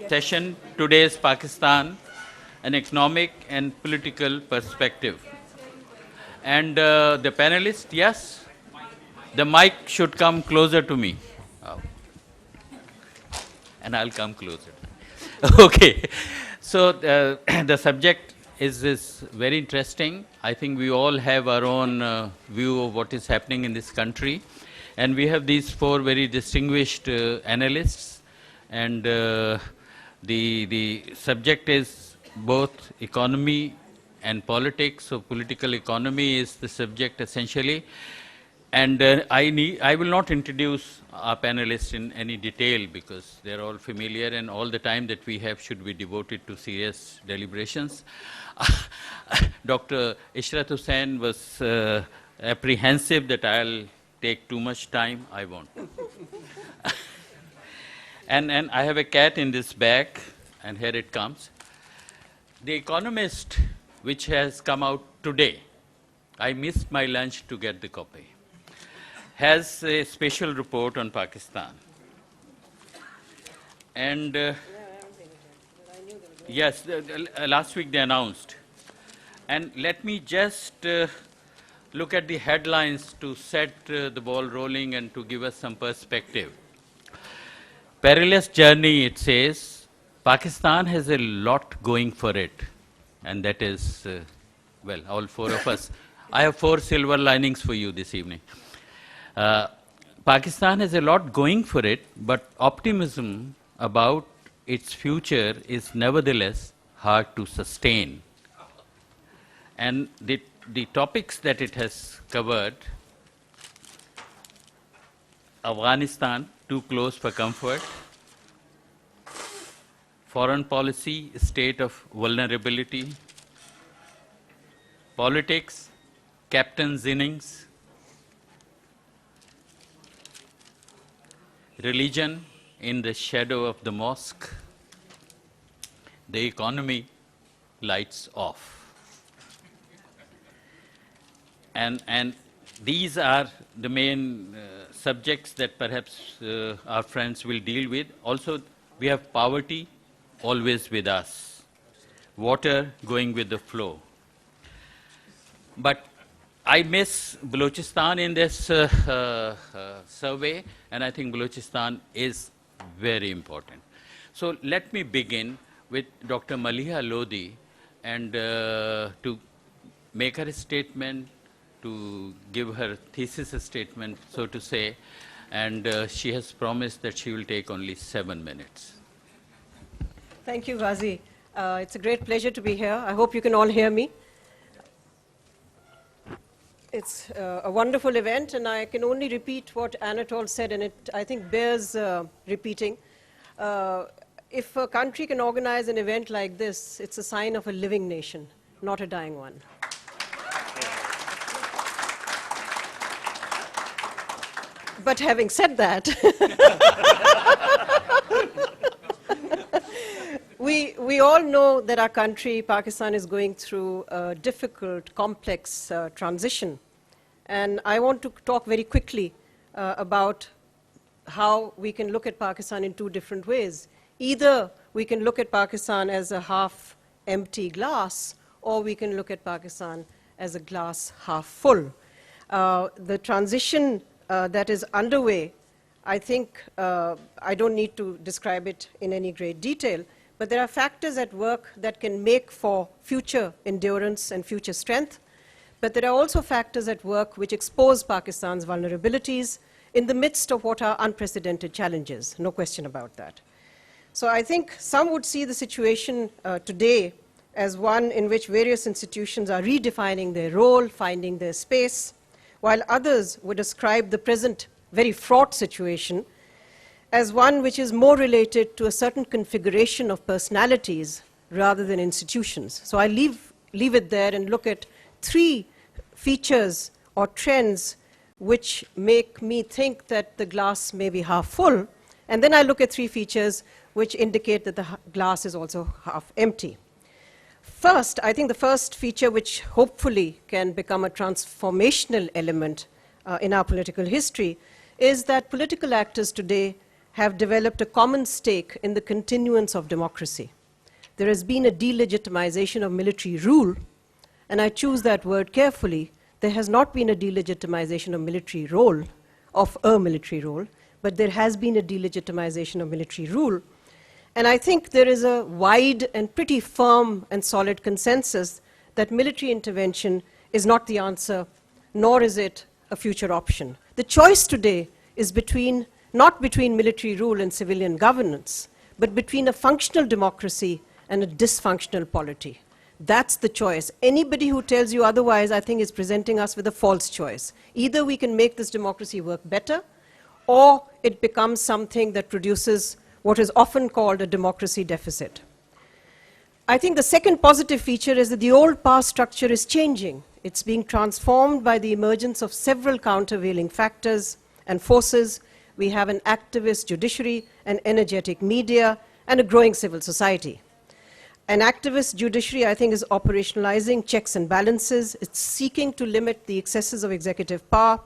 Session today's Pakistan, an economic and political perspective. And the panelists, yes, the mic should come closer to me. Oh, and I'll come closer. Okay. So the subject is very interesting. I think we all have our own view of what is happening in this country. And we have these four very distinguished analysts. And the subject is both economy and politics. So political economy is the subject essentially. And I will not introduce our panelists in any detail because they're all familiar and all the time that we have should be devoted to serious deliberations. Dr. Ishrat Hussain was apprehensive that I'll take too much time. I won't. And I have a cat in this bag, and here it comes. The Economist, which has come out today, I missed my lunch to get the copy, has a special report on Pakistan. And yes, last week they announced. And let me just look at the headlines to set the ball rolling and to give us some perspective. Perilous journey, it says. Pakistan has a lot going for it. And that is, well, all four of us. I have 4 silver linings for you this evening. Pakistan has a lot going for it, but optimism about its future is nevertheless hard to sustain. And the topics that it has covered, Afghanistan, too close for comfort, foreign policy, state of vulnerability, politics, captain's innings, religion in the shadow of the mosque, the economy, lights off. And these are the main subjects that perhaps our friends will deal with. Also, we have poverty always with us, water going with the flow. But I miss Balochistan in this survey, and I think Balochistan is very important. So let me begin with Dr. Maliha Lodi and to make her statement, to give her thesis statement, so to say, and she has promised that she will take only 7 minutes. Thank you, Ghazi. It's a great pleasure to be here. I hope you can all hear me. It's a wonderful event, and I can only repeat what Anatole said, and it, I think, bears repeating. If a country can organize an event like this, it's a sign of a living nation, not a dying one. But having said that, we all know that our country, Pakistan, is going through a difficult, complex transition. And I want to talk very quickly about how we can look at Pakistan in 2 different ways. Either we can look at Pakistan as a half-empty glass, or we can look at Pakistan as a glass half full. The transition that is underway, I think I don't need to describe it in any great detail, but there are factors at work that can make for future endurance and future strength. But there are also factors at work which expose Pakistan's vulnerabilities in the midst of what are unprecedented challenges, no question about that. So I think some would see the situation today as one in which various institutions are redefining their role, finding their space, while others would ascribe the present very fraught situation as one which is more related to a certain configuration of personalities rather than institutions. So I leave it there and look at 3 features or trends which make me think that the glass may be half full, and then I look at 3 features which indicate that the glass is also half empty. First, I think the first feature which hopefully can become a transformational element in our political history is that political actors today have developed a common stake in the continuance of democracy. There has been a delegitimization of military rule, and I choose that word carefully. There has not been a delegitimization of military role, of a military role, but there has been a delegitimization of military rule. And I think there is a wide and pretty firm and solid consensus that military intervention is not the answer, nor is it a future option. The choice today is not between military rule and civilian governance, but between a functional democracy and a dysfunctional polity. That's the choice. Anybody who tells you otherwise, I think, is presenting us with a false choice. Either we can make this democracy work better, or it becomes something that produces what is often called a democracy deficit. I think the second positive feature is that the old power structure is changing. It's being transformed by the emergence of several countervailing factors and forces. We have an activist judiciary, an energetic media, and a growing civil society. An activist judiciary, I think, is operationalizing checks and balances. It's seeking to limit the excesses of executive power,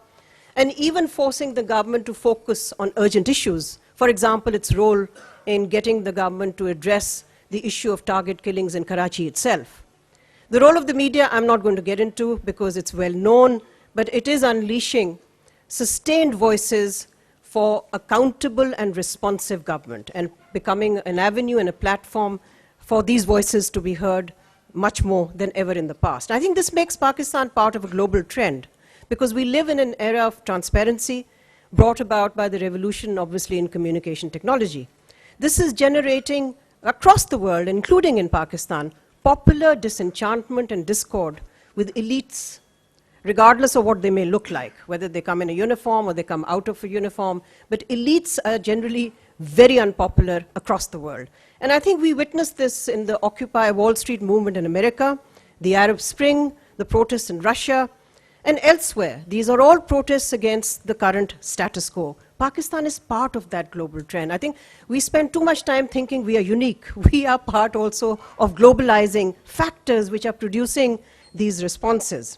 and even forcing the government to focus on urgent issues. For example, its role in getting the government to address the issue of target killings in Karachi itself. The role of the media, I'm not going to get into because it's well known, but it is unleashing sustained voices for accountable and responsive government and becoming an avenue and a platform for these voices to be heard much more than ever in the past. I think this makes Pakistan part of a global trend because we live in an era of transparency brought about by the revolution, obviously, in communication technology. This is generating across the world, including in Pakistan, popular disenchantment and discord with elites, regardless of what they may look like, whether they come in a uniform or they come out of a uniform. But elites are generally very unpopular across the world. And I think we witnessed this in the Occupy Wall Street movement in America, the Arab Spring, the protests in Russia, and elsewhere. These are all protests against the current status quo. Pakistan is part of that global trend. I think we spend too much time thinking we are unique. We are part also of globalizing factors which are producing these responses.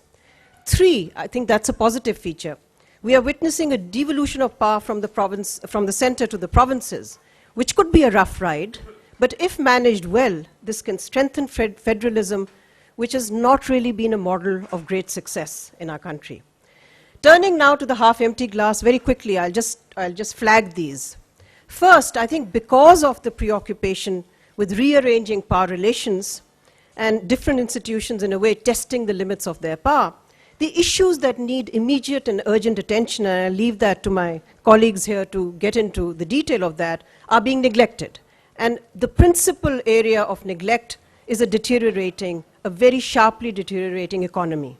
3, I think that's a positive feature. We are witnessing a devolution of power from the center to the provinces, which could be a rough ride, but if managed well, this can strengthen federalism, which has not really been a model of great success in our country. Turning now to the half-empty glass, very quickly, I'll just flag these. First, I think because of the preoccupation with rearranging power relations and different institutions in a way testing the limits of their power, the issues that need immediate and urgent attention, and I'll leave that to my colleagues here to get into the detail of that, are being neglected. And the principal area of neglect is a very sharply deteriorating economy.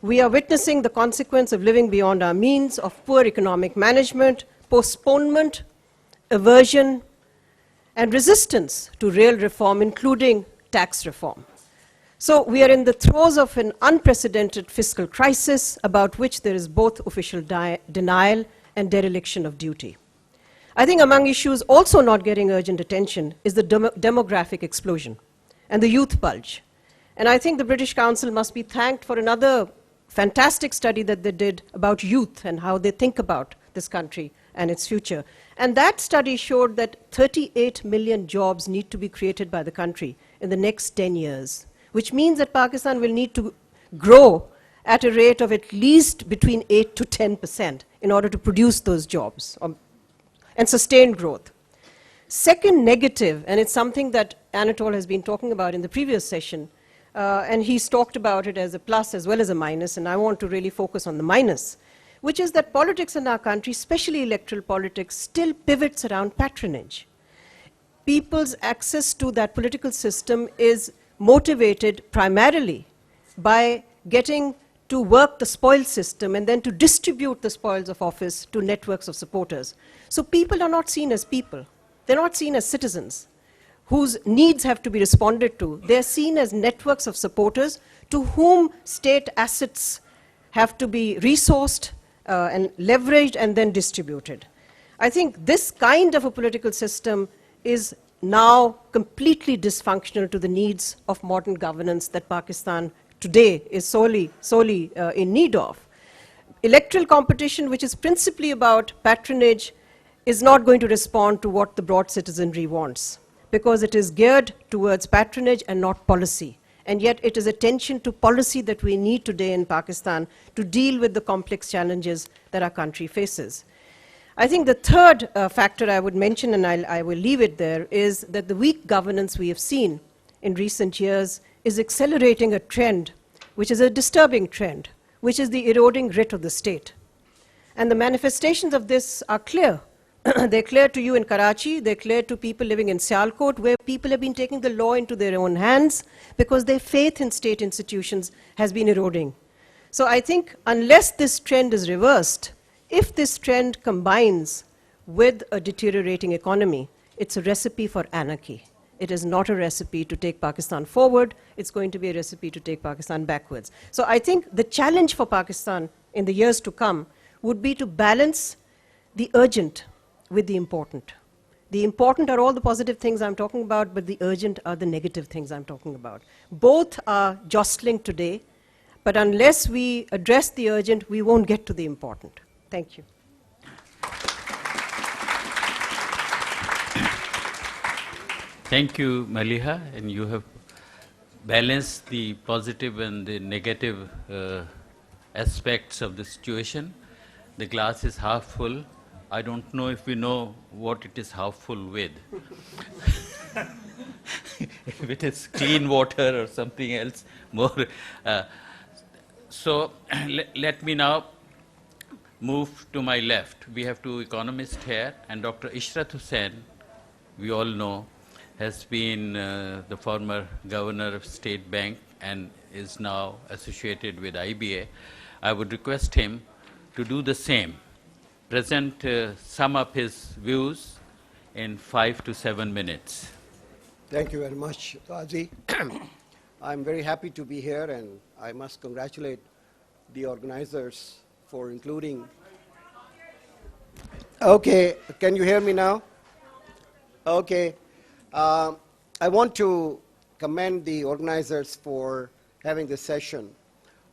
We are witnessing the consequence of living beyond our means, of poor economic management, postponement, aversion, and resistance to real reform, including tax reform. So we are in the throes of an unprecedented fiscal crisis about which there is both official denial and dereliction of duty. I think among issues also not getting urgent attention is the demographic explosion and the youth bulge. And I think the British Council must be thanked for another fantastic study that they did about youth and how they think about this country and its future. And that study showed that 38 million jobs need to be created by the country in the next 10 years, which means that Pakistan will need to grow at a rate of at least between 8 to 10% in order to produce those jobs and sustain growth. Second negative, and it's something that Anatole has been talking about in the previous session, and he's talked about it as a plus as well as a minus, and I want to really focus on the minus, which is that politics in our country, especially electoral politics, still pivots around patronage. People's access to that political system is motivated primarily by getting to work the spoils system and then to distribute the spoils of office to networks of supporters. So people are not seen as people. They're not seen as citizens whose needs have to be responded to. They're seen as networks of supporters to whom state assets have to be resourced and leveraged and then distributed. I think this kind of a political system is now completely dysfunctional to the needs of modern governance that Pakistan today is solely in need of. Electoral competition, which is principally about patronage, is not going to respond to what the broad citizenry wants, because it is geared towards patronage and not policy. And yet it is attention to policy that we need today in Pakistan to deal with the complex challenges that our country faces. I think the third factor I would mention, and I will leave it there, is that the weak governance we have seen in recent years is accelerating a trend, which is a disturbing trend, which is the eroding grit of the state. And the manifestations of this are clear. They're clear to you in Karachi, they're clear to people living in Sialkot, where people have been taking the law into their own hands because their faith in state institutions has been eroding. So I think unless this trend is reversed, if this trend combines with a deteriorating economy, it's a recipe for anarchy. It is not a recipe to take Pakistan forward, it's going to be a recipe to take Pakistan backwards. So I think the challenge for Pakistan in the years to come would be to balance the urgent with the important. The important are all the positive things I'm talking about, but the urgent are the negative things I'm talking about. Both are jostling today, but unless we address the urgent, we won't get to the important. Thank you. Thank you, Maliha, and you have balanced the positive and the negative aspects of the situation. The glass is half full. I don't know if we know what it is half full with. If it is clean water or something else more. So let me now move to my left. We have two economists here, and Dr. Ishrat Hussain, we all know, has been the former governor of State Bank and is now associated with IBA. I would request him to do the same. Sum up his views in 5 to 7 minutes. Thank you very much, Qazi. I'm very happy to be here, and I must congratulate the organizers for including. Okay, can you hear me now? Okay. I want to commend the organizers for having this session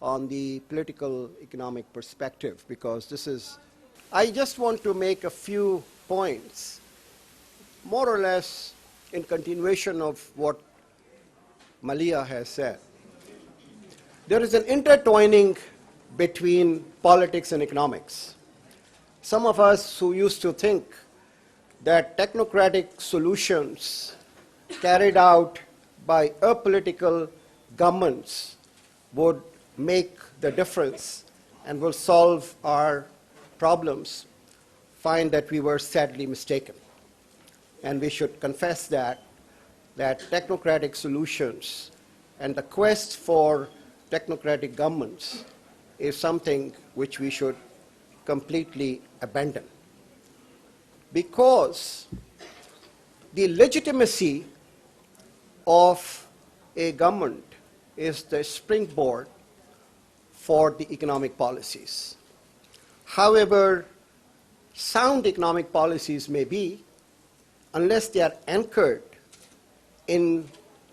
on the political economic perspective, because this is, I just want to make a few points, more or less in continuation of what Maliha has said. There is an intertwining between politics and economics. Some of us who used to think that technocratic solutions carried out by apolitical governments would make the difference and will solve our problems, find that we were sadly mistaken. And we should confess that technocratic solutions and the quest for technocratic governments is something which we should completely abandon. Because the legitimacy of a government is the springboard for the economic policies. However sound economic policies may be, unless they are anchored in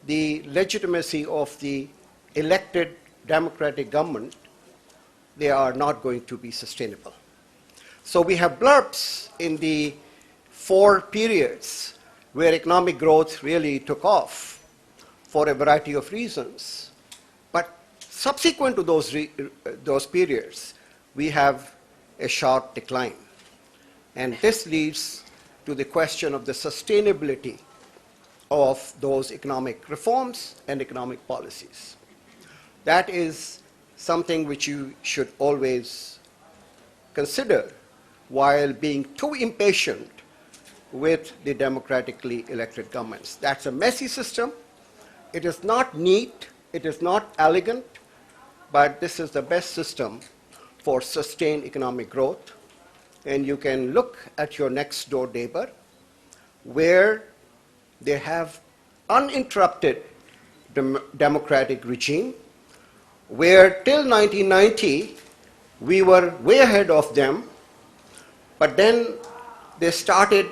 the legitimacy of the elected democratic government, they are not going to be sustainable. So we have blurbs in the 4 periods where economic growth really took off for a variety of reasons. But subsequent to those periods, we have a sharp decline. And this leads to the question of the sustainability of those economic reforms and economic policies. That is something which you should always consider while being too impatient with the democratically elected governments. That's a messy system. It is not neat, it is not elegant, but this is the best system for sustained economic growth. And you can look at your next door neighbor where they have uninterrupted democratic regime, where till 1990 we were way ahead of them, but then they started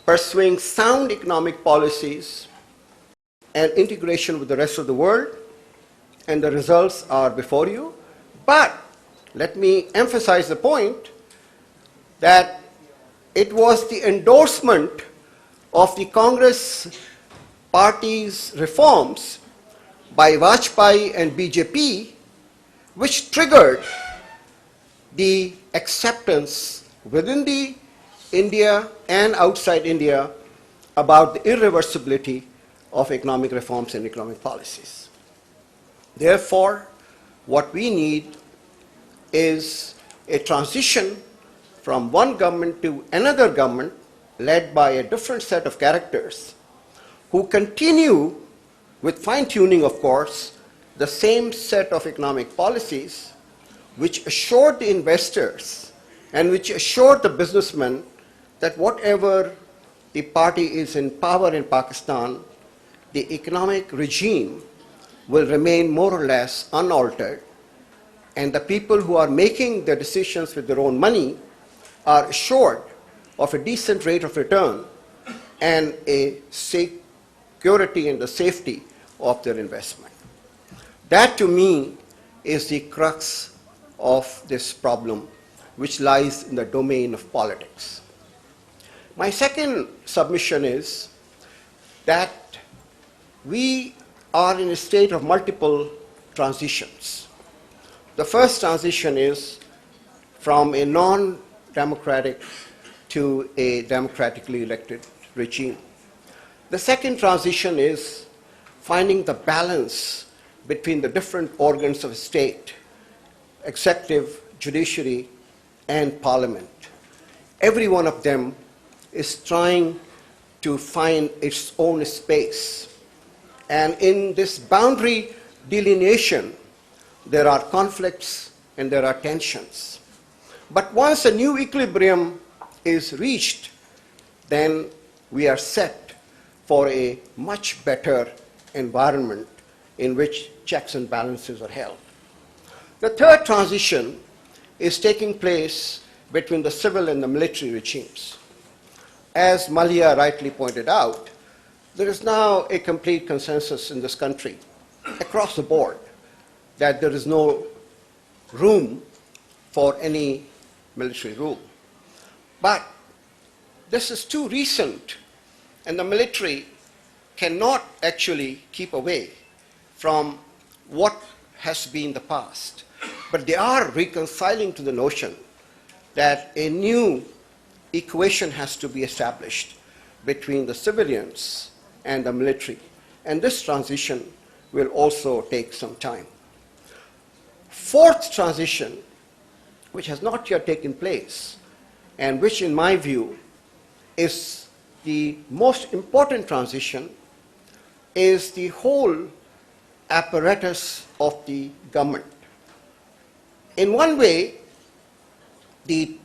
pursuing sound economic policies and integration with the rest of the world, and the results are before you. But let me emphasize the point that it was the endorsement of the Congress party's reforms by Vajpayee and BJP which triggered the acceptance within the India and outside India about the irreversibility of economic reforms and economic policies. Therefore, what we need is a transition from one government to another government led by a different set of characters who continue with fine-tuning, of course, the same set of economic policies which assured the investors and which assured the businessmen that whatever the party is in power in Pakistan, the economic regime will remain more or less unaltered, and the people who are making the decisions with their own money are assured of a decent rate of return and a security and the safety of their investment. That, to me, is the crux of this problem, which lies in the domain of politics. My second submission is that we are in a state of multiple transitions. The first transition is from a non-democratic to a democratically elected regime. The second transition is finding the balance between the different organs of state, executive, judiciary, and parliament. Every one of them is trying to find its own space. And in this boundary delineation, there are conflicts and there are tensions. But once a new equilibrium is reached, then we are set for a much better environment in which checks and balances are held. The third transition is taking place between the civil and the military regimes. As Malia rightly pointed out, there is now a complete consensus in this country, across the board, that there is no room for any military rule. But this is too recent, and the military cannot actually keep away from what has been the past. But they are reconciling to the notion that a new equation has to be established between the civilians and the military. And this transition will also take some time. Fourth transition, which has not yet taken place, and which in my view is the most important transition, is the whole apparatus of the government. In one way, the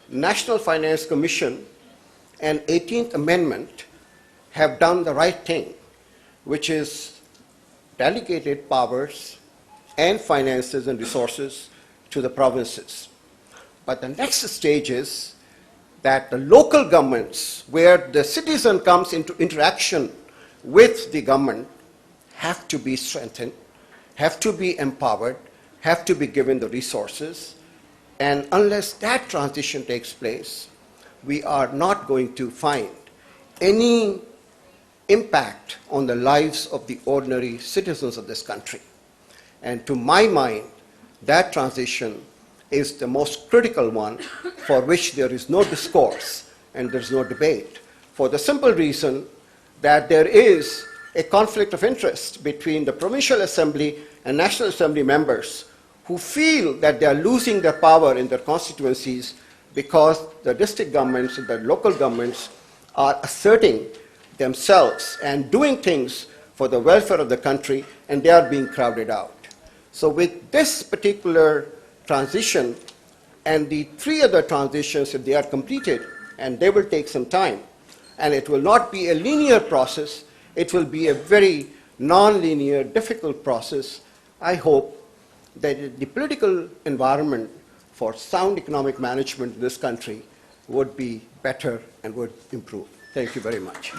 National Finance Commission and 18th Amendment have done the right thing, which is delegated powers and finances and resources to the provinces. But the next stage is that the local governments, where the citizen comes into interaction with the government, have to be strengthened, have to be empowered, have to be given the resources. And unless that transition takes place, we are not going to find any impact on the lives of the ordinary citizens of this country. And to my mind, that transition is the most critical one, for which there is no discourse and there is no debate, for the simple reason that there is a conflict of interest between the Provincial Assembly and National Assembly members who feel that they are losing their power in their constituencies because the district governments and the local governments are asserting themselves and doing things for the welfare of the country, and they are being crowded out. So with this particular transition and the three other transitions, if they are completed, and they will take some time, and it will not be a linear process, it will be a very non-linear, difficult process. I hope that the political environment for sound economic management in this country would be better and would improve. Thank you very much.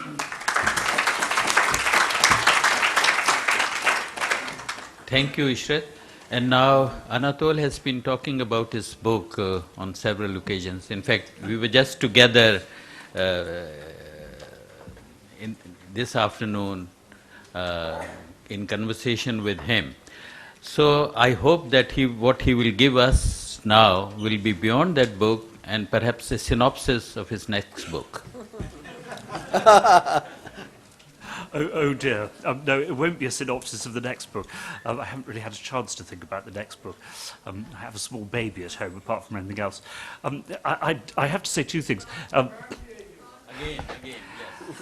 Thank you, Ishrat. And now Anatole has been talking about his book on several occasions. In fact, we were just together uh, in this afternoon in conversation with him. So I hope that what he will give us now will be beyond that book and perhaps a synopsis of his next book. Oh dear. No, it won't be a synopsis of the next book. I haven't really had a chance to think about the next book. I have a small baby at home, apart from anything else. I have to say two things.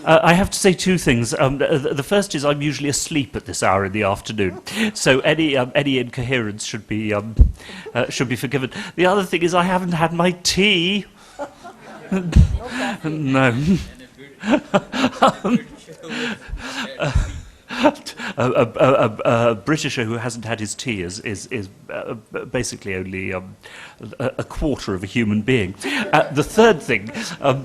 I have to say two things. The first is I'm usually asleep at this hour in the afternoon, so any incoherence should be forgiven. The other thing is I haven't had my tea. No. A Britisher who hasn't had his tea is basically only a quarter of a human being. The third thing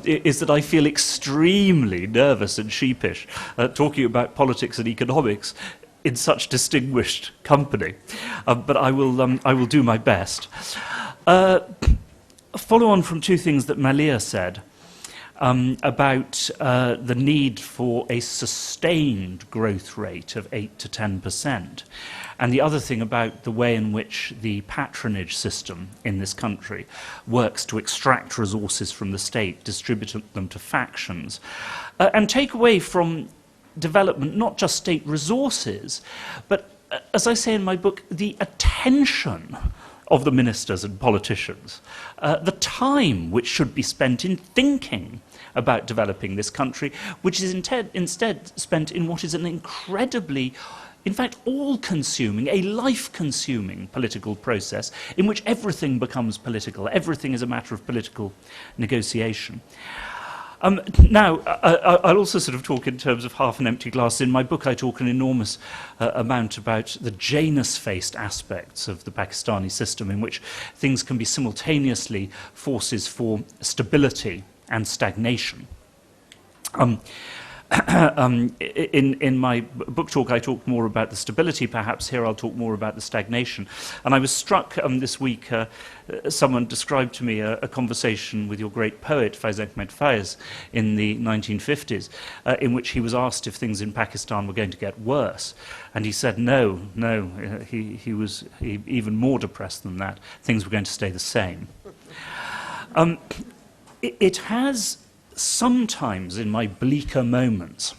is that I feel extremely nervous and sheepish talking about politics and economics in such distinguished company. But I will do my best. Follow on from two things that Malia said. About the need for a sustained growth rate of 8 to 10%, and the other thing about the way in which the patronage system in this country works to extract resources from the state, distribute them to factions, and take away from development not just state resources, but, as I say in my book, the attention of the ministers and politicians, the time which should be spent in thinking about developing this country, which is instead spent in what is an incredibly, in fact, all-consuming, a life-consuming political process in which everything becomes political. Everything is a matter of political negotiation. Now, I'll also sort of talk in terms of half an empty glass. In my book, I talk an enormous amount about the Janus-faced aspects of the Pakistani system, in which things can be simultaneously forces for stability and stagnation. In my book talk, I talk more about the stability, perhaps. Here I'll talk more about the stagnation. And I was struck this week, someone described to me a conversation with your great poet, Faiz Ahmed Faiz, in the 1950s, in which he was asked if things in Pakistan were going to get worse. And he said, no, he was even more depressed than that. Things were going to stay the same. It has sometimes, in my bleaker moments,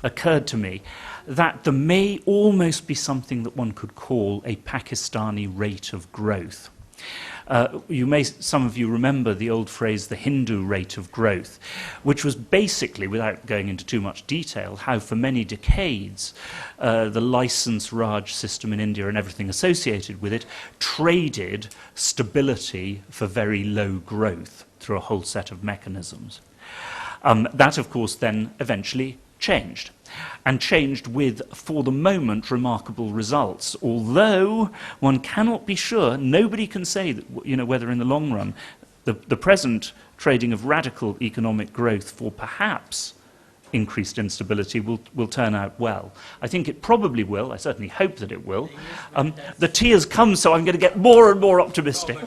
occurred to me that there may almost be something that one could call a Pakistani rate of growth. Some of you remember the old phrase, the Hindu rate of growth, which was basically, without going into too much detail, how for many decades the license Raj system in India and everything associated with it traded stability for very low growth through a whole set of mechanisms. That, of course, then eventually changed, and changed with, for the moment, remarkable results. Although one cannot be sure, nobody can say that, whether in the long run the present trading of radical economic growth for perhaps increased instability will turn out well. I think it probably will. I certainly hope that it will. The tea has come, so I'm going to get more and more optimistic.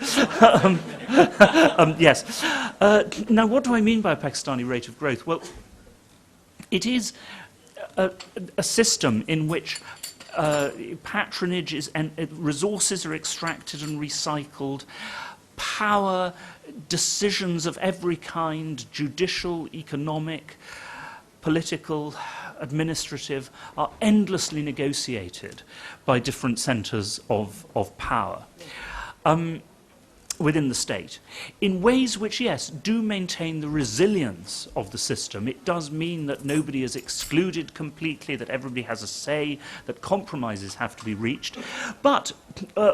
Yes. Now, what do I mean by a Pakistani rate of growth? Well, it is a system in which patronage is, and resources are extracted and recycled, power, decisions of every kind, judicial, economic, political, administrative, are endlessly negotiated by different centres of power within the state, in ways which, yes, do maintain the resilience of the system. It does mean that nobody is excluded completely, that everybody has a say, that compromises have to be reached. But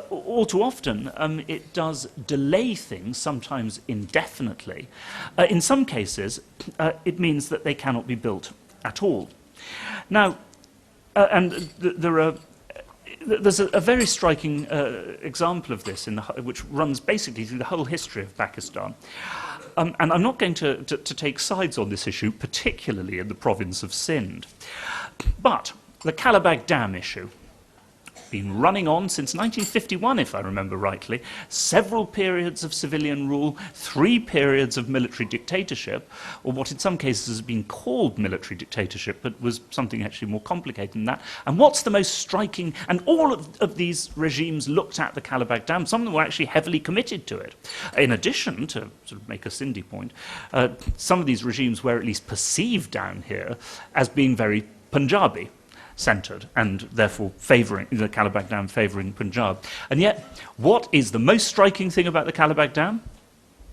all too often, it does delay things, sometimes indefinitely. In some cases, it means that they cannot be built at all. Now, there's a very striking example of this which runs basically through the whole history of Pakistan. And I'm not going to take sides on this issue, particularly in the province of Sindh. But the Kalabag Dam issue been running on since 1951, if I remember rightly, several periods of civilian rule, 3 periods of military dictatorship, or what in some cases has been called military dictatorship, but was something actually more complicated than that. And what's the most striking, and all of these regimes looked at the Kalabagh Dam, some of them were actually heavily committed to it. In addition, to sort of make a Cindy point, some of these regimes were at least perceived down here as being very Punjabi centred, and therefore favouring the Kalabagh Dam, favouring Punjab. And yet, what is the most striking thing about the Kalabagh Dam?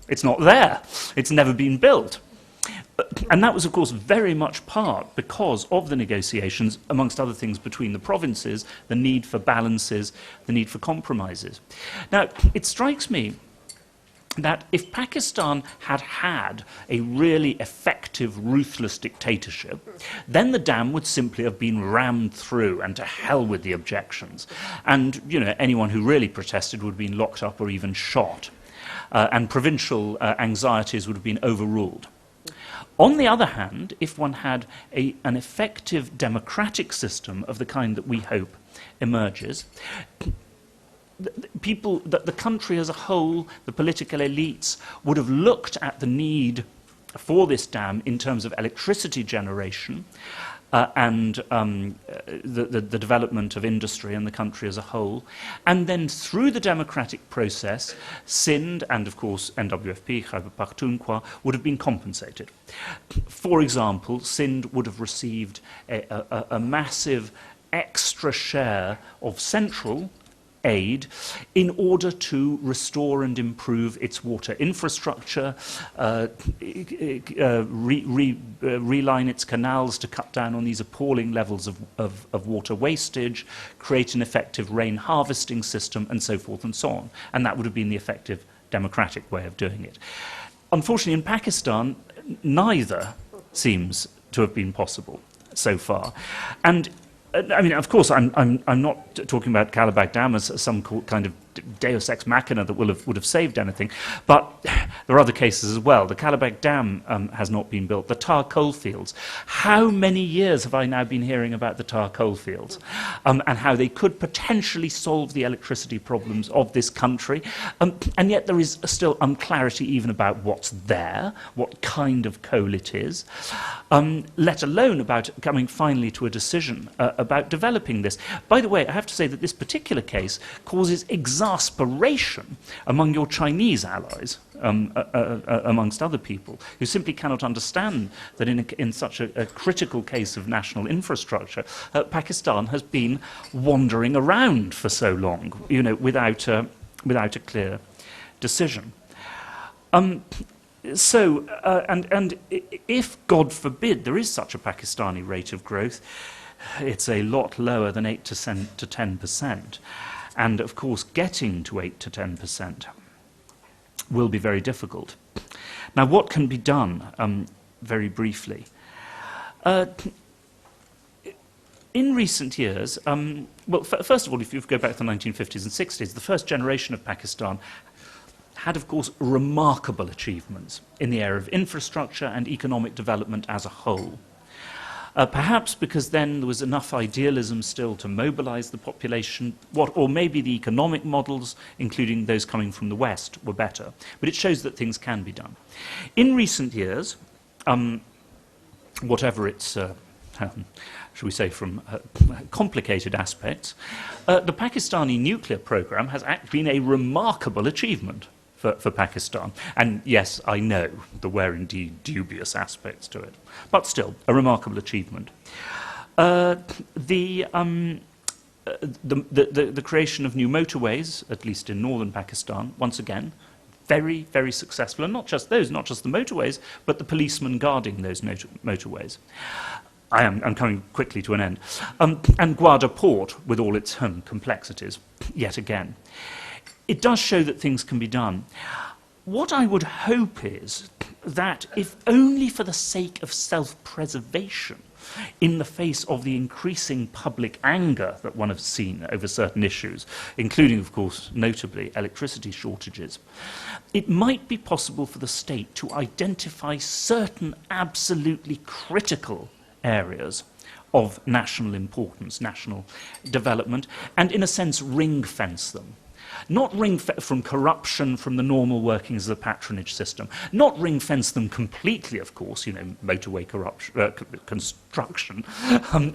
It's not there. It's never been built. And that was, of course, very much part because of the negotiations, amongst other things, between the provinces, the need for balances, the need for compromises. Now, it strikes me that if Pakistan had had a really effective, ruthless dictatorship, then the dam would simply have been rammed through, and to hell with the objections. And, you know, anyone who really protested would have been locked up or even shot. And provincial anxieties would have been overruled. On the other hand, if one had an effective democratic system of the kind that we hope emerges, the country as a whole, the political elites, would have looked at the need for this dam in terms of electricity generation and the development of industry in the country as a whole. And then through the democratic process, Sindh and, of course, NWFP, Khyber Pakhtunkhwa, would have been compensated. For example, Sindh would have received a massive extra share of central aid in order to restore and improve its water infrastructure, reline its canals to cut down on these appalling levels of water wastage, create an effective rain harvesting system, and so forth and so on. And that would have been the effective democratic way of doing it. Unfortunately, in Pakistan, neither seems to have been possible so far. And I mean, of course, I'm not talking about Kalabagh Dam as some kind of deus ex machina that would have saved anything, but there are other cases as well. The Kalabagh Dam has not been built. The tar coalfields. How many years have I now been hearing about the tar coalfields and how they could potentially solve the electricity problems of this country, and yet there is still unclarity even about what's there, what kind of coal it is, let alone about coming finally to a decision about developing this. By the way, I have to say that this particular case causes exasperation among your Chinese allies, amongst other people, who simply cannot understand that in such a critical case of national infrastructure, Pakistan has been wandering around for so long, you know, without a clear decision. And if, God forbid, there is such a Pakistani rate of growth, it's a lot lower than 8 to 10%. And, of course, getting to 8 to 10% will be very difficult. Now, what can be done, very briefly? In recent years, well, first of all, if you go back to the 1950s and 60s, the first generation of Pakistan had, of course, remarkable achievements in the area of infrastructure and economic development as a whole. Perhaps because then there was enough idealism still to mobilize the population, or maybe the economic models, including those coming from the West, were better. But it shows that things can be done. In recent years, whatever its, shall we say, from complicated aspects, the Pakistani nuclear program has been a remarkable achievement for Pakistan. And yes, I know there were indeed dubious aspects to it, but still a remarkable achievement. The creation of new motorways, at least in northern Pakistan, once again, very, very successful. And not just those, not just the motorways, but the policemen guarding those motorways. I'm coming quickly to an end. And Gwadar Port, with all its complexities, yet again. It does show that things can be done. What I would hope is that, if only for the sake of self-preservation, in the face of the increasing public anger that one has seen over certain issues, including, of course, notably electricity shortages, it might be possible for the state to identify certain absolutely critical areas of national importance, national development, and in a sense ring-fence them. Not from corruption from the normal workings of the patronage system. Not ring-fence them completely, of course. Motorway construction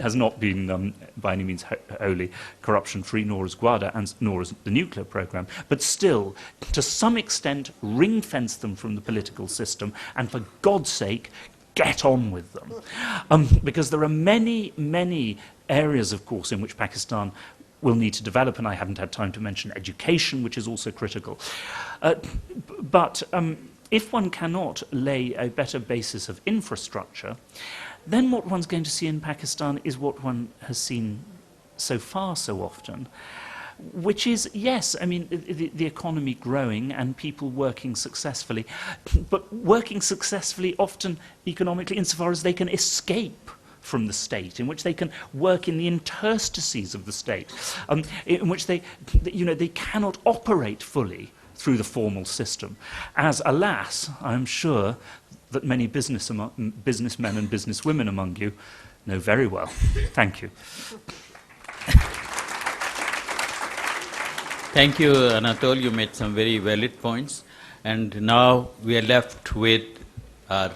has not been by any means wholly corruption-free, nor is Guarda, and nor is the nuclear program. But still, to some extent, ring-fence them from the political system, and for God's sake, get on with them. Because there are many, many areas, of course, in which Pakistan will need to develop, and I haven't had time to mention education, which is also critical. But if one cannot lay a better basis of infrastructure, then what one's going to see in Pakistan is what one has seen so far so often, which is, yes, I mean, the economy growing and people working successfully, but working successfully often economically insofar as they can escape from the state, in which they can work in the interstices of the state, in which they cannot operate fully through the formal system, as, alas, I'm sure that many businessmen and businesswomen among you know very well. Thank you. Thank you, Anatol. You made some very valid points. And now we are left with our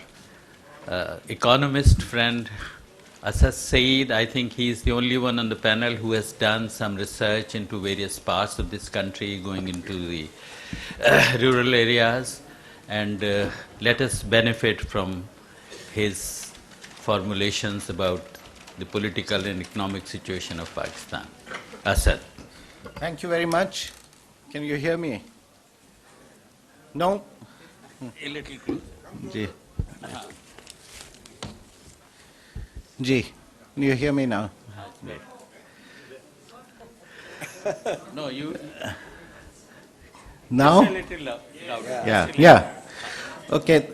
economist friend, Asad Saeed. I think he is the only one on the panel who has done some research into various parts of this country, going into the rural areas, and let us benefit from his formulations about the political and economic situation of Pakistan. Asad. Thank you very much. Can you hear me? No? A little closer. Ji. Ji, can you hear me now? No, you. Now? A little louder. Yeah. Okay.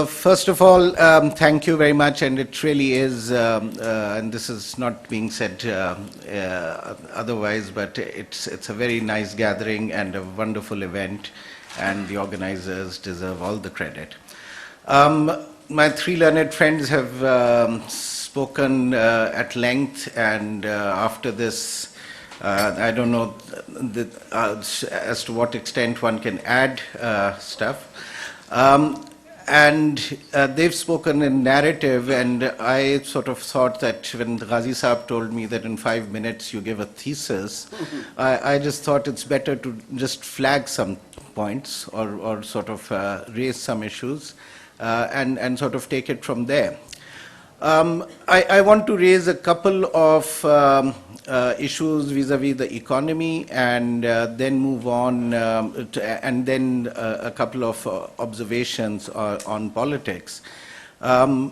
First of all, thank you very much, and it really is, and this is not being said otherwise, but it's a very nice gathering and a wonderful event, and the organizers deserve all the credit. My three learned friends have spoken at length, and after this, I don't know as to what extent one can add stuff. And they've spoken in narrative, and I sort of thought that when Ghazi Saab told me that in 5 minutes you give a thesis, I just thought it's better to just flag some points or sort of raise some issues and sort of take it from there. I want to raise a couple of issues vis-a-vis the economy, and then move on, and then a couple of observations on politics. When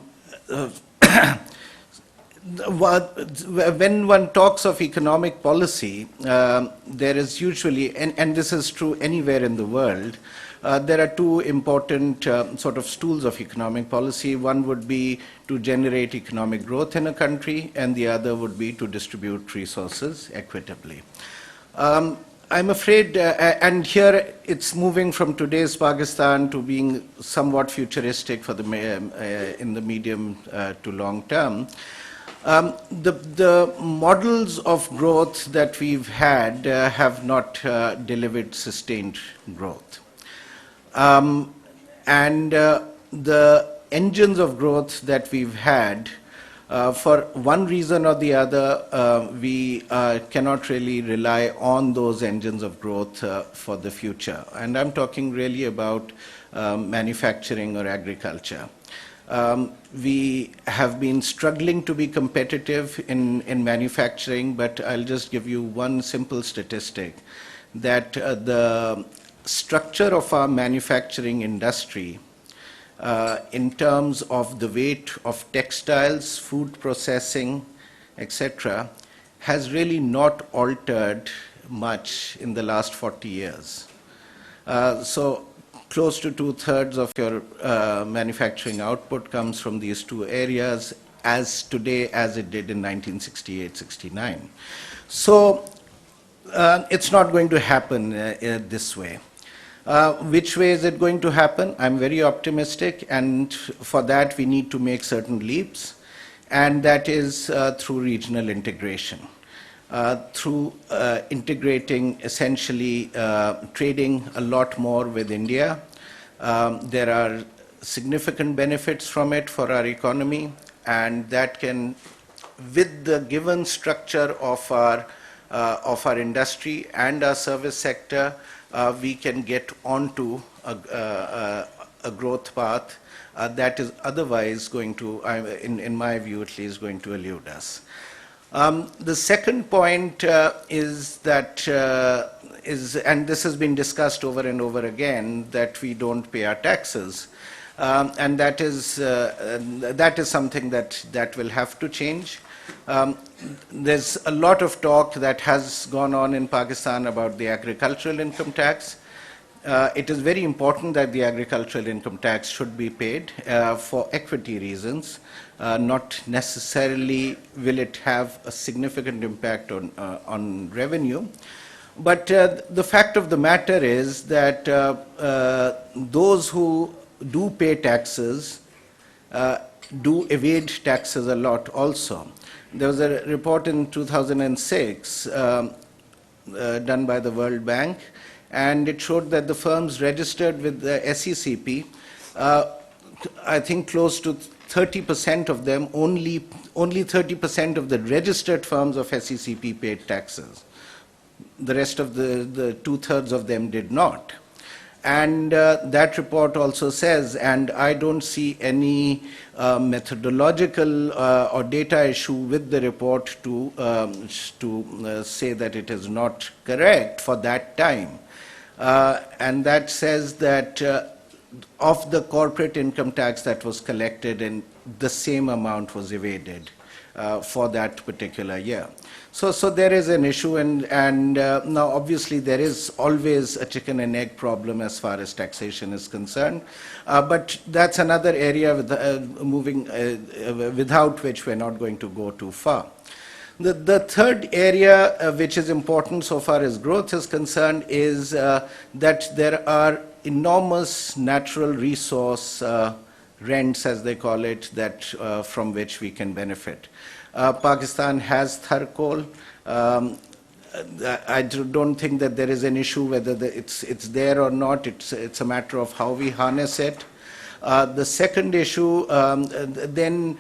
one talks of economic policy, there is usually, and this is true anywhere in the world, there are two important sort of stools of economic policy. One would be to generate economic growth in a country, and the other would be to distribute resources equitably. I'm afraid, and here it's moving from today's Pakistan to being somewhat futuristic for the in the medium to long term. The models of growth that we've had have not delivered sustained growth. And the engines of growth that we've had, for one reason or the other, we cannot really rely on those engines of growth for the future. And I'm talking really about manufacturing or agriculture. We have been struggling to be competitive in manufacturing, but I'll just give you one simple statistic, that the structure of our manufacturing industry in terms of the weight of textiles, food processing, etc., has really not altered much in the last 40 years. So close to 2/3 of your manufacturing output comes from these two areas as today as it did in 1968-69. So it's not going to happen this way. Which way is it going to happen? I'm very optimistic, and for that we need to make certain leaps. and that is through regional integration. Through integrating essentially trading a lot more with India. There are significant benefits from it for our economy, and that can, with the given structure of our industry and our service sector, we can get onto a growth path that is otherwise going to, in my view at least, going to elude us. The second point is that, and this has been discussed over and over again, that we don't pay our taxes. And that is something that will have to change. There's a lot of talk that has gone on in Pakistan about the agricultural income tax. It is very important that the agricultural income tax should be paid for equity reasons. Not necessarily will it have a significant impact on revenue. But the fact of the matter is that those who do pay taxes do evade taxes a lot also. There was a report in 2006 done by the World Bank, and it showed that the firms registered with the SECP, I think close to 30% of them, only 30% of the registered firms of SECP paid taxes. The rest of the two-thirds of them did not. And that report also says, and I don't see any methodological or data issue with the report to say that it is not correct for that time. And that says that of the corporate income tax that was collected, and the same amount was evaded for that particular year. So there is an issue, and now obviously there is always a chicken and egg problem as far as taxation is concerned, but that's another area without which we're not going to go too far. The third area which is important so far as growth is concerned is that there are enormous natural resource rents, as they call it, that from which we can benefit. Pakistan has Thar coal. I don't think that there is an issue whether it's there or not. It's a matter of how we harness it. The second issue, then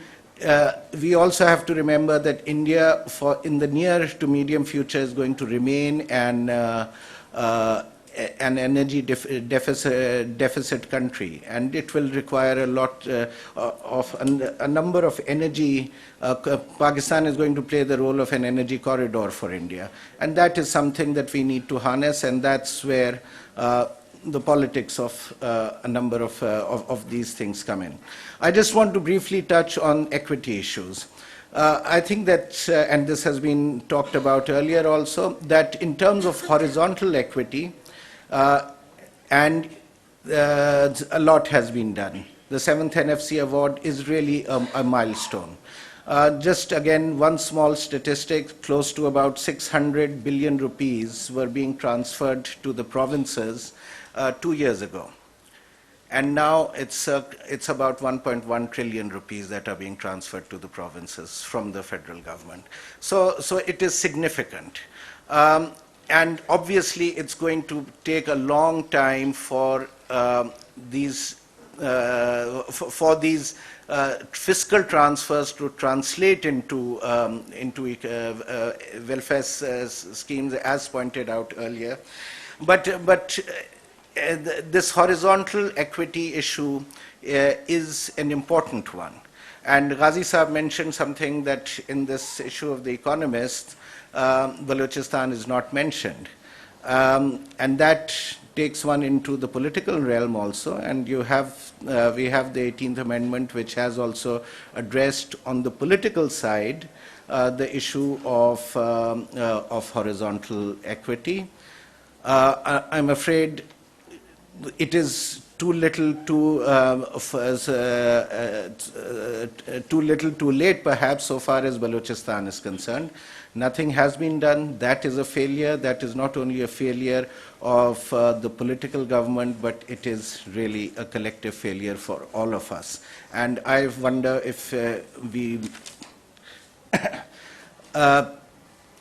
we also have to remember that India, in the near to medium future, is going to remain an energy deficit country, and it will require a lot of a number of energy. Pakistan is going to play the role of an energy corridor for India, and that is something that we need to harness, and that's where the politics of a number of these things come in. I just want to briefly touch on equity issues. I think that, and this has been talked about earlier also, that in terms of horizontal equity, and a lot has been done. The 7th NFC award is really a milestone. Just again, one small statistic, close to about 600 billion rupees were being transferred to the provinces 2 years ago. And now it's about 1.1 trillion rupees that are being transferred to the provinces from the federal government. So it is significant. And obviously, it's going to take a long time for these fiscal transfers to translate into welfare schemes, as pointed out earlier. But this horizontal equity issue is an important one. And Ghazi Saab mentioned something that in this issue of The Economist, Balochistan is not mentioned. And that takes one into the political realm also, and we have the 18th Amendment, which has also addressed on the political side the issue of horizontal equity. I'm afraid it is too little too late, perhaps, so far as Balochistan is concerned. Nothing has been done. That is a failure. That is not only a failure of the political government, but it is really a collective failure for all of us. And I wonder if we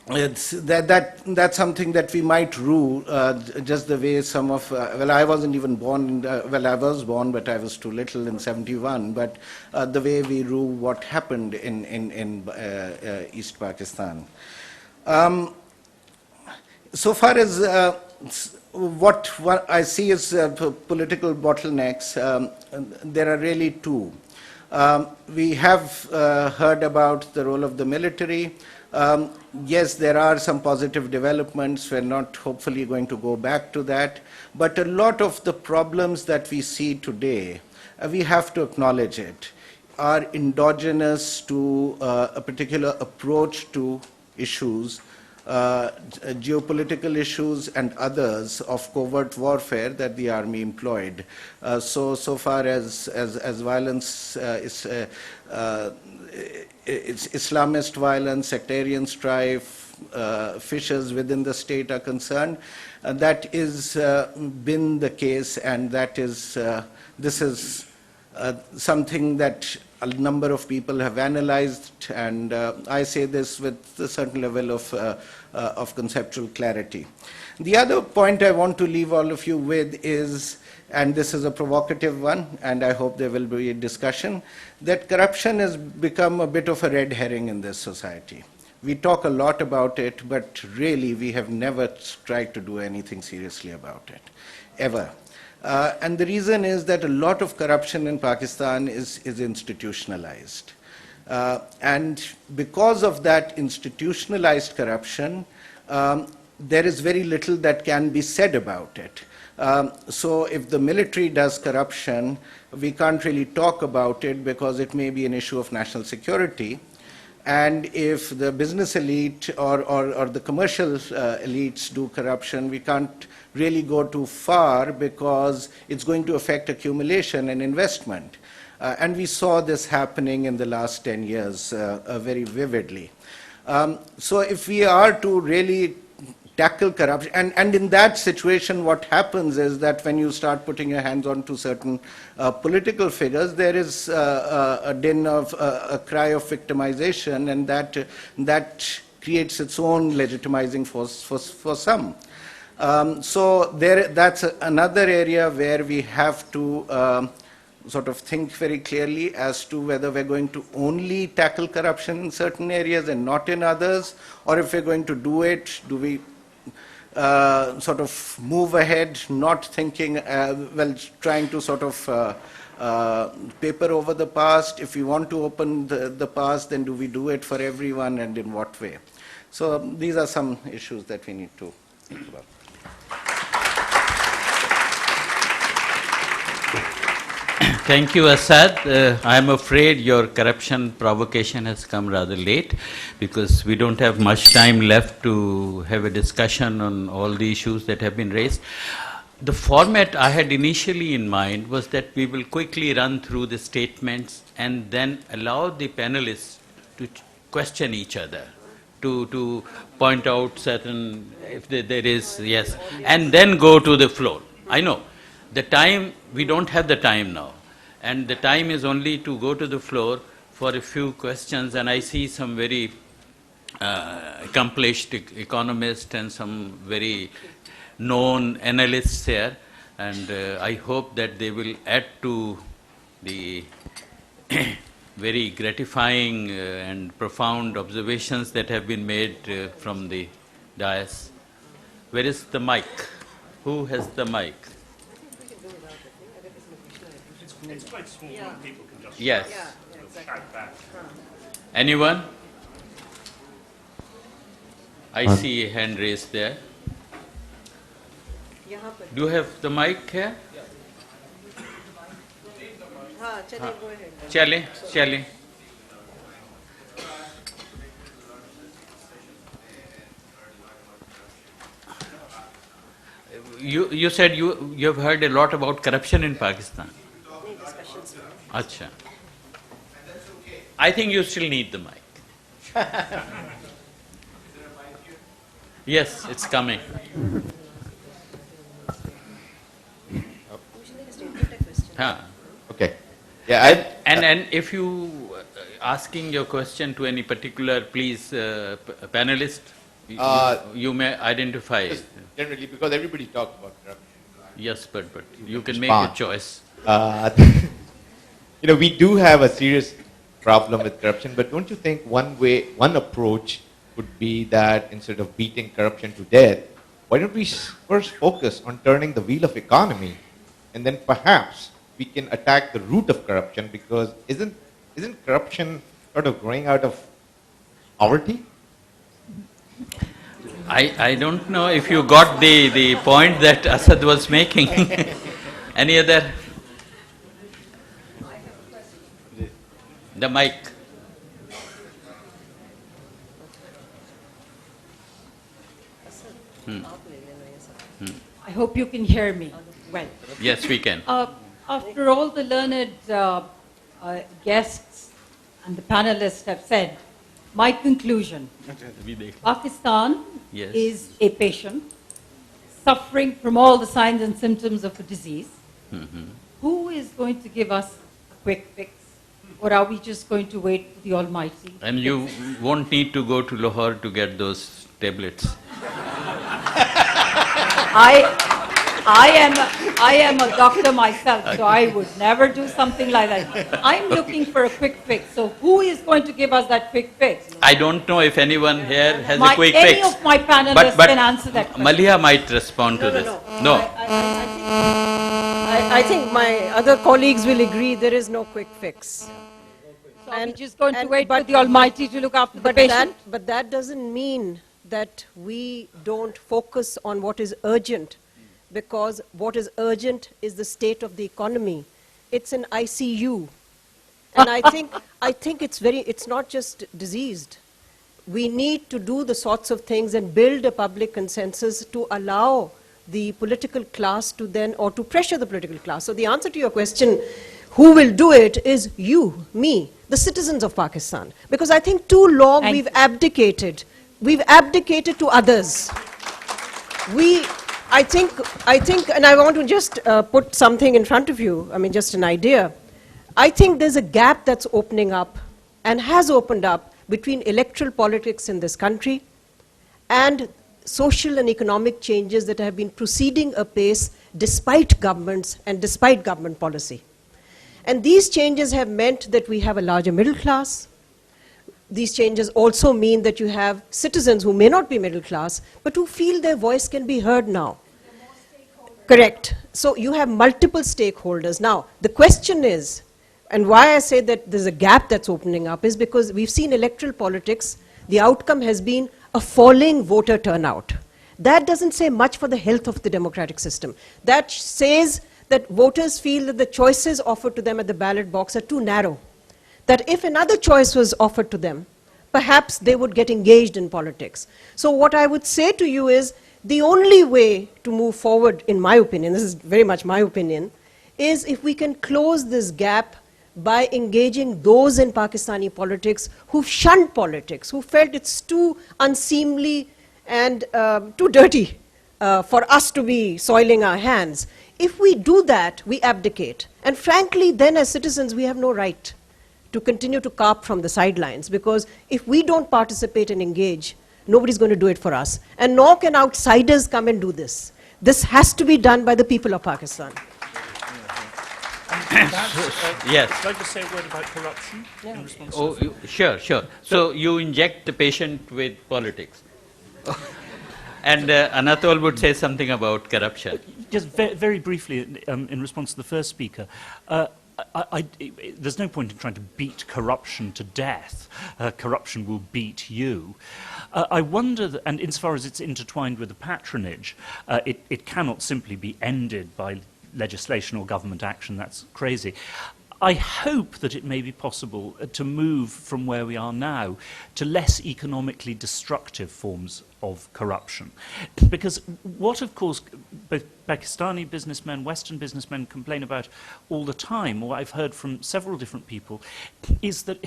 That's something that we might rule, just the way some of, well, I wasn't even born, well, I was born, but I was too little in 71, but the way we rule what happened in East Pakistan. So far as what I see as political bottlenecks, there are really two. We have heard about the role of the military. Yes, there are some positive developments. We're not hopefully going to go back to that. But a lot of the problems that we see today, we have to acknowledge it, are endogenous to a particular approach to issues, geopolitical issues and others of covert warfare that the army employed. So far as violence it's Islamist violence, sectarian strife, fissures within the state are concerned, that is been the case, and that is this is something that a number of people have analyzed, and I say this with a certain level of conceptual clarity. The other point I want to leave all of you with is, and this is a provocative one, and I hope there will be a discussion, that corruption has become a bit of a red herring in this society. We talk a lot about it, but really we have never tried to do anything seriously about it, ever. And the reason is that a lot of corruption in Pakistan is institutionalized. And because of that institutionalized corruption, there is very little that can be said about it. So if the military does corruption, we can't really talk about it because it may be an issue of national security. And if the business elite or the commercial elites do corruption, we can't really go too far because it's going to affect accumulation and investment. And we saw this happening in the last 10 years very vividly. So if we are to really tackle corruption, and in that situation what happens is that when you start putting your hands onto certain political figures, there is a din of a cry of victimization, and that creates its own legitimizing force for some. So that's another area where we have to sort of think very clearly as to whether we're going to only tackle corruption in certain areas and not in others, or if we're going to do it, do we sort of move ahead, not thinking, well, trying to sort of paper over the past. If we want to open the past, then do we do it for everyone, and in what way? So these are some issues that we need to think about. Thank you, Asad. I am afraid your corruption provocation has come rather late, because we don't have much time left to have a discussion on all the issues that have been raised. The format I had initially in mind was that we will quickly run through the statements and then allow the panelists to question each other, to point out certain, if there is, yes, and then go to the floor. I know the time, we don't have the time now. And the time is only to go to the floor for a few questions, and I see some very accomplished economists and some very known analysts here, and I hope that they will add to the very gratifying and profound observations that have been made from the dais. Where is the mic? Who has the mic? It's quite small, people can just Yes. shout back. Anyone? I see a hand raised there. Do you have the mic here? Chale. You said you have heard a lot about corruption in Pakistan. Acha. I think you still need the mic. Yes, it's coming. Okay. Yeah, And if you, asking your question to any particular, please, panelist, you may identify. Just generally, because everybody talks about corruption. Yes, but you can make respond. a choice. We do have a serious problem with corruption, but don't you think one approach would be that instead of beating corruption to death, why don't we first focus on turning the wheel of economy, and then perhaps we can attack the root of corruption, because isn't corruption sort of growing out of poverty? I don't know if you got the point that Asad was making. Any other? The mic. I hope you can hear me well. Yes, we can. After all the learned guests and the panelists have said, my conclusion, Pakistan Yes. is a patient suffering from all the signs and symptoms of a disease. Who is going to give us a quick fix? Or are we just going to wait for the Almighty? And you won't need to go to Lahore to get those tablets. I am a doctor myself, so I would never do something like that. I'm looking for a quick fix. So who is going to give us that quick fix? I don't know if anyone here has a quick Any fix. of my panelists can answer that question. Malia might respond to this. No. I think my other colleagues will agree there is no quick fix. So are we And- just going to and- wait for but- the Almighty to look after the But patient? that doesn't mean that we don't focus on what is urgent, because what is urgent is the state of the economy. It's an ICU. And I think it's not just diseased. We need to do the sorts of things and build a public consensus to allow the political class to then, or to pressure the political class. So the answer to your question, who will do it, is you, me, the citizens of Pakistan. Because I think too long Thank we've you. abdicated. We've abdicated to others. I think, and I want to just put something in front of you, I mean, just an idea. I think there's a gap that's opening up and has opened up between electoral politics in this country and social and economic changes that have been proceeding apace despite governments and despite government policy. And these changes have meant that we have a larger middle class. These changes also mean that you have citizens who may not be middle class, but who feel their voice can be heard now. Correct. So you have multiple stakeholders. Now, the question is, and why I say that there's a gap that's opening up, is because we've seen electoral politics, the outcome has been a falling voter turnout. That doesn't say much for the health of the democratic system. That says that voters feel that the choices offered to them at the ballot box are too narrow. That if another choice was offered to them, perhaps they would get engaged in politics. So what I would say to you is, the only way to move forward, in my opinion, this is very much my opinion, is if we can close this gap by engaging those in Pakistani politics who've shunned politics, who felt it's too unseemly and too dirty for us to be soiling our hands. If we do that, we abdicate. And frankly, then as citizens, we have no right to continue to carp from the sidelines, because if we don't participate and engage, nobody's going to do it for us. And nor can outsiders come and do this. This has to be done by the people of Pakistan. Yes. Could I just say a word about corruption in response Oh, to sure. So you inject the patient with politics. And Anatol would say something about corruption. Just very briefly, in response to the first speaker, there's no point in trying to beat corruption to death. Corruption will beat you. I wonder, and insofar as it's intertwined with the patronage, it cannot simply be ended by legislation or government action. That's crazy. I hope that it may be possible to move from where we are now to less economically destructive forms of corruption. Because what, of course, both Pakistani businessmen, Western businessmen complain about all the time, or I've heard from several different people, is that,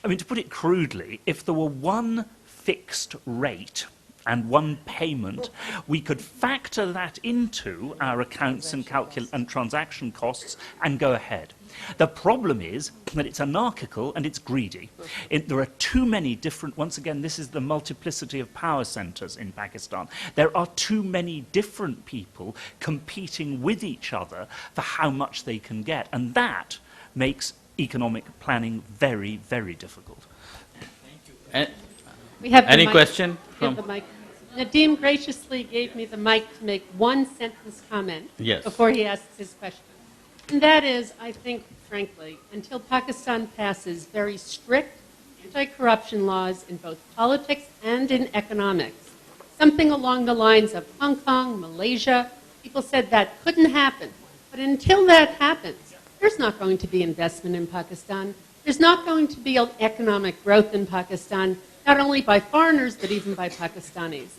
I mean, to put it crudely, if there were one fixed rate and one payment, we could factor that into our accounts and transaction costs and go ahead. The problem is that it's anarchical and it's greedy. There are too many different, once again, this is the multiplicity of power centers in Pakistan. There are too many different people competing with each other for how much they can get. And that makes economic planning very, very difficult. A- We have the Any mic. question We have from? the mic. Nadeem graciously gave me the mic to make one sentence comment Yes. before he asks his question. And that is, I think, frankly, until Pakistan passes very strict anti-corruption laws in both politics and in economics, something along the lines of Hong Kong, Malaysia, people said that couldn't happen. But until that happens, there's not going to be investment in Pakistan. There's not going to be economic growth in Pakistan, not only by foreigners, but even by Pakistanis.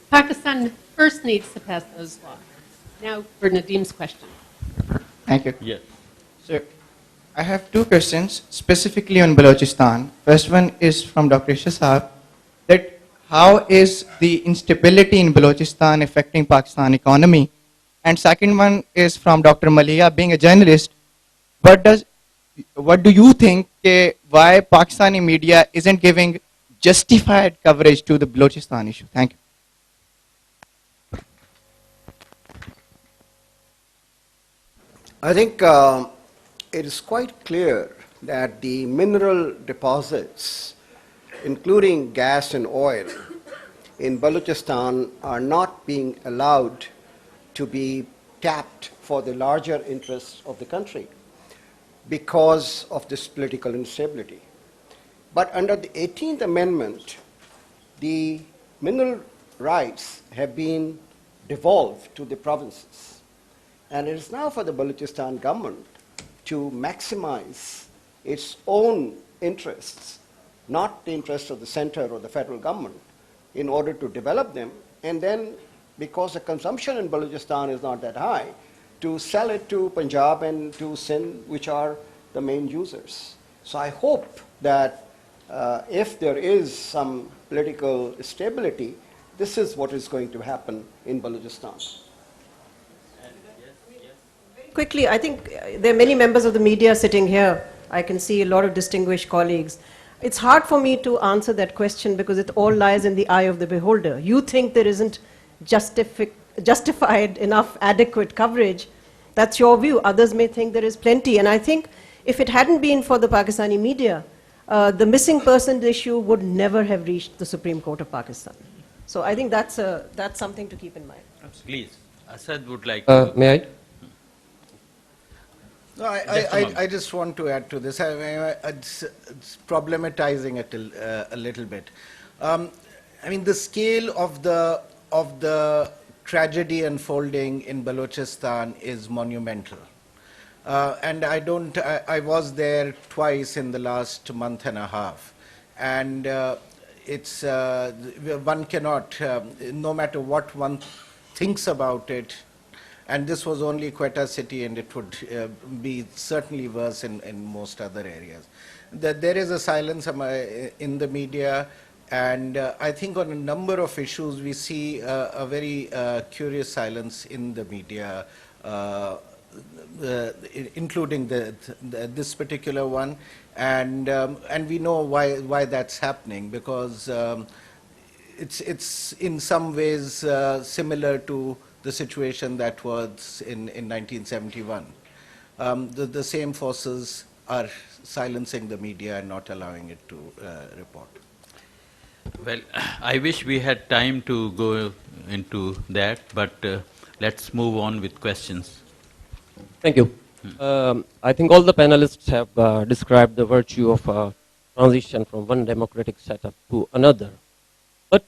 Pakistan first needs to pass those laws. Now for Nadeem's question. Thank you. Yes. So, I have two questions specifically on Balochistan. First one is from Dr. Shah, that how is the instability in Balochistan affecting Pakistan economy? And second one is from Dr. Malia, being a journalist, what do you think why Pakistani media isn't giving justified coverage to the Balochistan issue? Thank you. I think it is quite clear that the mineral deposits, including gas and oil, in Balochistan are not being allowed to be tapped for the larger interests of the country because of this political instability. But under the 18th Amendment, the mineral rights have been devolved to the provinces. And it is now for the Balochistan government to maximize its own interests, not the interests of the center or the federal government, in order to develop them. And then, because the consumption in Balochistan is not that high, to sell it to Punjab and to Sindh, which are the main users. So I hope that if there is some political stability, this is what is going to happen in Balochistan. Quickly, I think there are many members of the media sitting here. I can see a lot of distinguished colleagues. It's hard for me to answer that question because it all lies in the eye of the beholder. You think there isn't justified enough adequate coverage. That's your view. Others may think there is plenty. And I think if it hadn't been for the Pakistani media, the missing persons issue would never have reached the Supreme Court of Pakistan. So I think that's something to keep in mind. Please, Asad would like to. May I? No, Just a moment. I just want to add to this. It's problematizing it a little bit. I mean, the scale of the tragedy unfolding in Balochistan is monumental. And I was there twice in the last month and a half. And it's, one cannot, no matter what one thinks about it, and this was only Quetta city, and it would be certainly worse in most other areas. There is a silence in the media, and I think on a number of issues we see a very curious silence in the media, including this particular one, and we know why that's happening, because it's in some ways similar to the situation that was in 1971. The same forces are silencing the media and not allowing it to report. Well, I wish we had time to go into that, but let's move on with questions. Thank you. I think all the panelists have described the virtue of transition from one democratic setup to another. But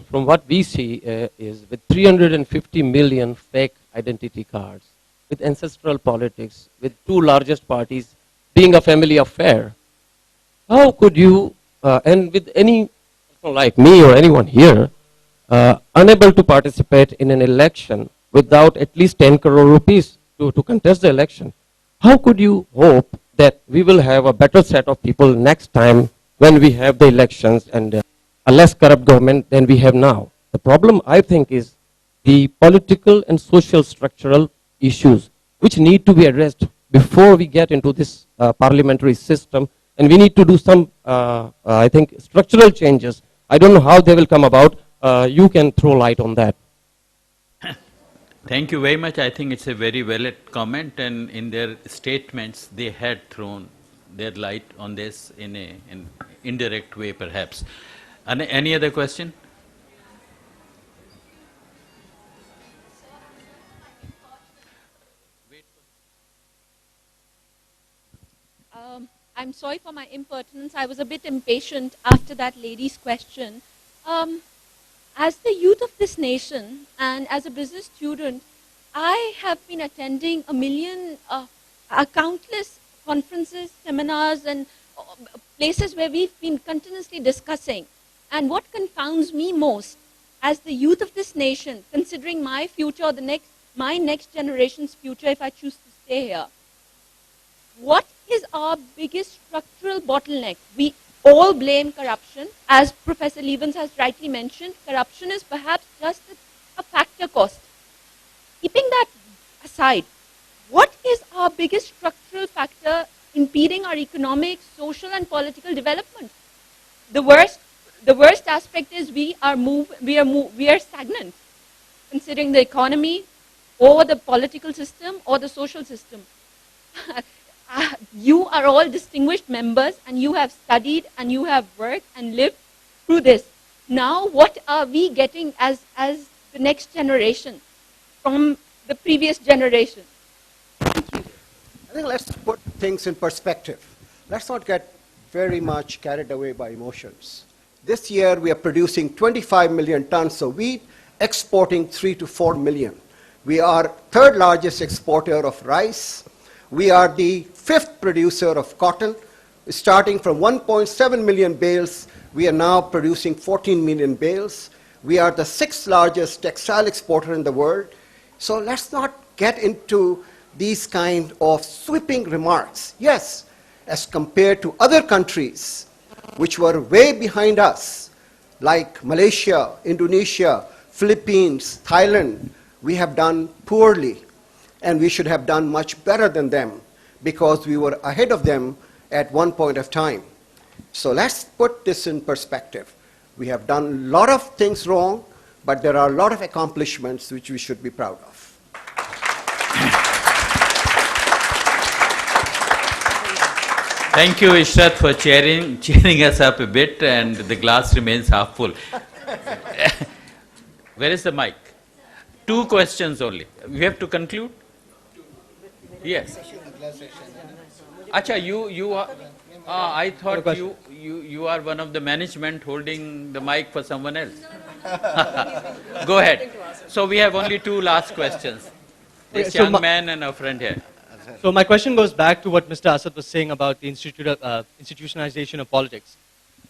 from what we see is with 350 million fake identity cards, with ancestral politics, with two largest parties being a family affair, how could you, and with any person like me or anyone here, unable to participate in an election without at least 10 crore rupees to contest the election, how could you hope that we will have a better set of people next time when we have the elections and a less corrupt government than we have now? The problem, I think, is the political and social structural issues which need to be addressed before we get into this parliamentary system. And we need to do some, I think, structural changes. I don't know how they will come about. You can throw light on that. Thank you very much. I think it's a very valid comment, and in their statements, they had thrown their light on this in an indirect way, perhaps. Any other question? I'm sorry for my impertinence. I was a bit impatient after that lady's question. As the youth of this nation and as a business student, I have been attending countless conferences, seminars, and places where we've been continuously discussing. And what confounds me most, as the youth of this nation, considering my future, or my next generation's future, if I choose to stay here, what is our biggest structural bottleneck? We all blame corruption. As Professor Levens has rightly mentioned, corruption is perhaps just a factor cost. Keeping that aside, what is our biggest structural factor impeding our economic, social, and political development? The worst aspect is we are stagnant, considering the economy, or the political system, or the social system. You are all distinguished members, and you have studied, and you have worked and lived through this. Now, what are we getting as the next generation from the previous generation? Thank you. I think let's put things in perspective. Let's not get very much carried away by emotions. This year, we are producing 25 million tons of wheat, exporting 3 to 4 million. We are third largest exporter of rice. We are the fifth producer of cotton. Starting from 1.7 million bales, we are now producing 14 million bales. We are the sixth largest textile exporter in the world. So let's not get into these kind of sweeping remarks. Yes, as compared to other countries which were way behind us, like Malaysia, Indonesia, Philippines, Thailand, we have done poorly. And we should have done much better than them because we were ahead of them at one point of time. So let's put this in perspective. We have done a lot of things wrong, but there are a lot of accomplishments which we should be proud of. Thank you, Ishrat, for cheering us up a bit, and the glass remains half full. Where is the mic? 2 questions only. We have to conclude? Yes. Acha, you are. I thought you are one of the management holding the mic for someone else. Go ahead. So we have only 2 last questions. This young man and a friend here. So my question goes back to what Mr. Asad was saying about the institutionalization of politics.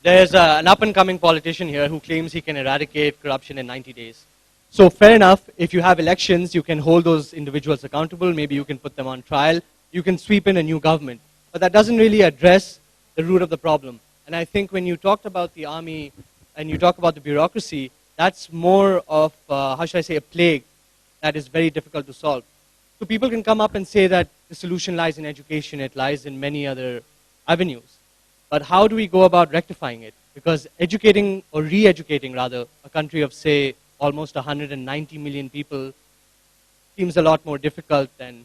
There's an up-and-coming politician here who claims he can eradicate corruption in 90 days. So fair enough, if you have elections, you can hold those individuals accountable, maybe you can put them on trial, you can sweep in a new government. But that doesn't really address the root of the problem. And I think when you talked about the army and you talk about the bureaucracy, that's more of, how should I say, a plague that is very difficult to solve. So people can come up and say that the solution lies in education, it lies in many other avenues. But how do we go about rectifying it? Because educating, or re-educating rather, a country of, say, almost 190 million people seems a lot more difficult than...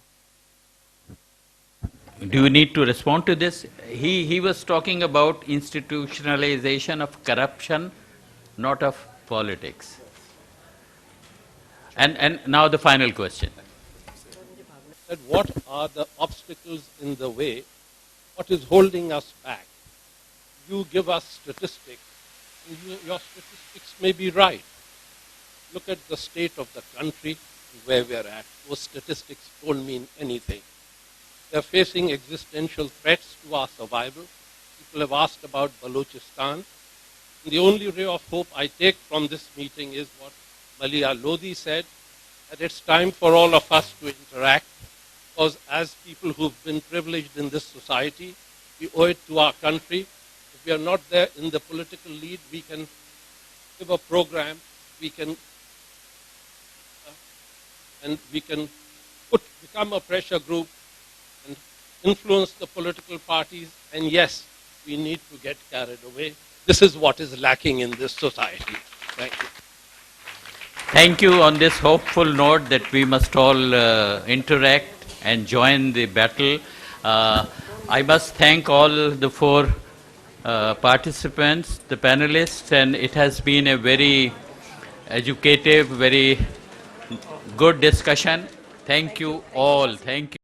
Do you need to respond to this? He was talking about institutionalization of corruption, not of politics. And now the final question. That what are the obstacles in the way? What is holding us back? You give us statistics. Your statistics may be right. Look at the state of the country where we are at. Those statistics don't mean anything. They are facing existential threats to our survival. People have asked about Balochistan. And the only ray of hope I take from this meeting is what Malia Lodi said, that it's time for all of us to interact, because as people who've been privileged in this society, we owe it to our country. If we are not there in the political lead, we can give a program, we can become a pressure group and influence the political parties, and yes, we need to get carried away. This is what is lacking in this society. Thank you. Thank you. On this hopeful note that we must all interact and join the battle. I must thank all the four participants, the panelists, and it has been a very educative, very good discussion. Thank you all. Thank you.